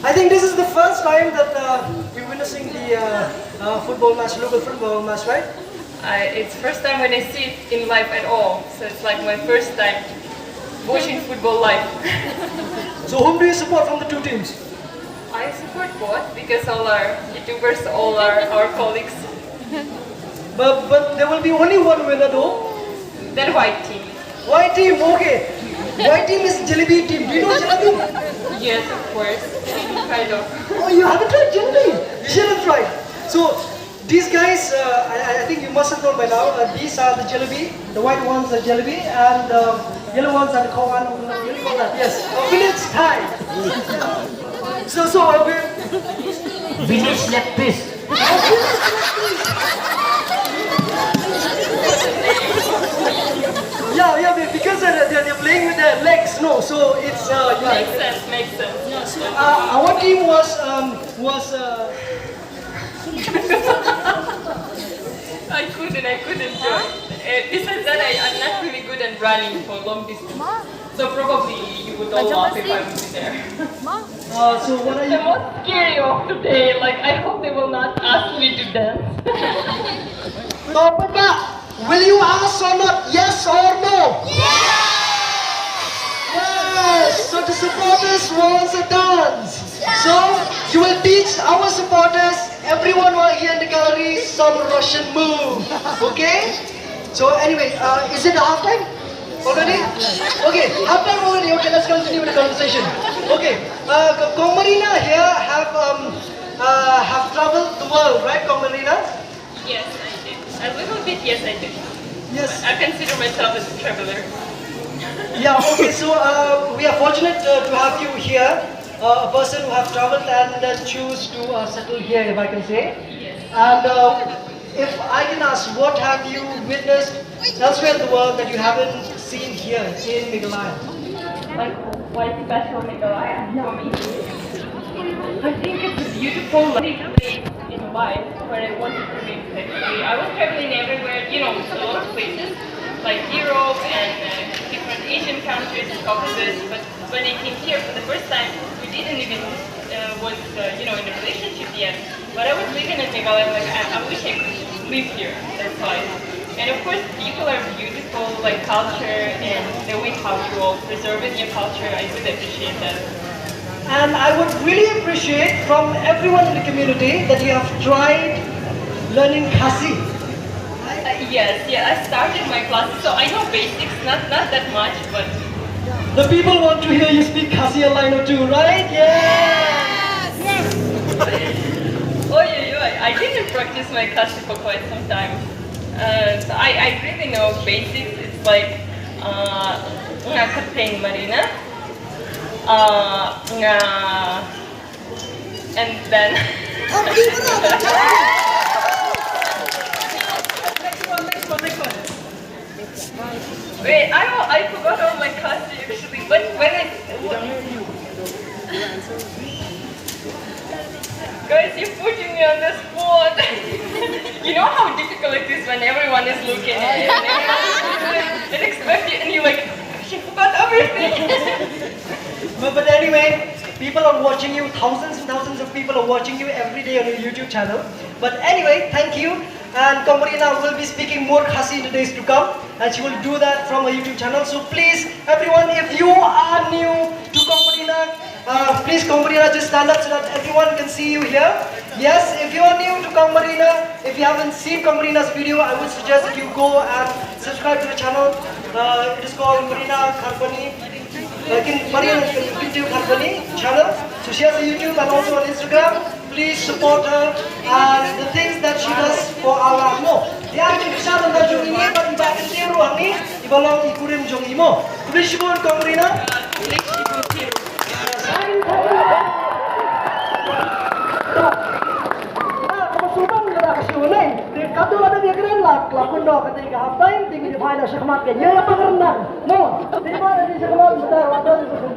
I think this is the first time that we're witnessing the football match, local football match, right? It's first time when I see it in live at all, so it's like my first time watching football live. So whom do you support from the two teams? I support both because all our YouTubers, all our colleagues. But there will be only one winner though. Then white team. White team, okay. White team is Jalebi team. Do you know Jalebi? Yes, of course. Kind of. Oh, you haven't tried Jalebi? You should have tried. So these guys, I think you must have known by now. These are the Jalebi. The white ones are Jalebi, and the yellow ones are the Kawan. What do you call that? Yes, village Thai. So Village left piece. Yeah, because they're playing with their legs, no. So it's yeah. Makes sense. Our team was I couldn't join. Besides that, I'm not really good at running for long distance. So probably you would all laugh if I would be there. So what are The you? most scary of today, like I hope they will not ask me to dance. Topeka, will you ask or not? Yes or no? Yes. So the supporters wants a dance. So you will teach our supporters, everyone who are here in the gallery, some Russian move. Okay? So anyway, is it the halftime already? Okay, halftime already. Okay, let's continue with the conversation. Okay, Marina here have traveled the world, right, Marina? Yes, I did. A little bit, yes, I did. Yes. I consider myself as a traveler. Yeah, okay, so we are fortunate to have you here, a person who have traveled and choose to settle here, if I can say. Yes. And if I can ask, what have you witnessed elsewhere in the world that you haven't seen here in Meghalaya? Like, why special Meghalaya for me? I think it's a beautiful place in life where I wanted to live actually. I was traveling everywhere, you know, a lot of places, like Europe and different Asian countries, Caucasus, but when I came here for the first time, we didn't even was you know, in a relationship yet. But I was living in Meghalaya, like I wish I could live here. That's why. And of course, people are beautiful, like culture and the way how you all preserving your culture. I really appreciate that. And I would really appreciate from everyone in the community that you have tried learning Khasi. Yes, yeah, I started my classes, so I know basics, not that much, but The people want to hear you speak Khasi a line or two, right? Yes! oh yeah, I didn't practice my Khasi for quite some time. So I really know basics. It's like nga Marina, and then Next one. wait, I forgot all my Khasi actually. But when guys, you're putting me on the spot. You know how difficult it is when everyone is looking at you and expect you, and you're like, she forgot everything. But anyway, people are watching you, thousands and thousands of people are watching you every day on your YouTube channel. But anyway, thank you. And Marina will be speaking more Khasi in the days to come, and she will do that from her YouTube channel. So please, everyone, if you are new to Marina, please Marina, just stand up so that everyone can see you here. Yes, if you are new to Marina, if you haven't seen Marina's video, I would suggest that you go and subscribe to the channel. It is called Marina Company. Marina YouTube Company channel. So she has a YouTube and also on Instagram. Please support her and the things that she does for our mo. Dia akan bisa mengajuk ini, but iba akan tiru ini, iba long ikurim jong imo. Please support Marina. Please, you go here. Kebetulan kita kasih uneng. Katu ada dia keren lah. Kelakon dok ketika half time tinggi di final sekemat kan. Ya yang pengen mo. Di mana di sekemat benar waktu itu.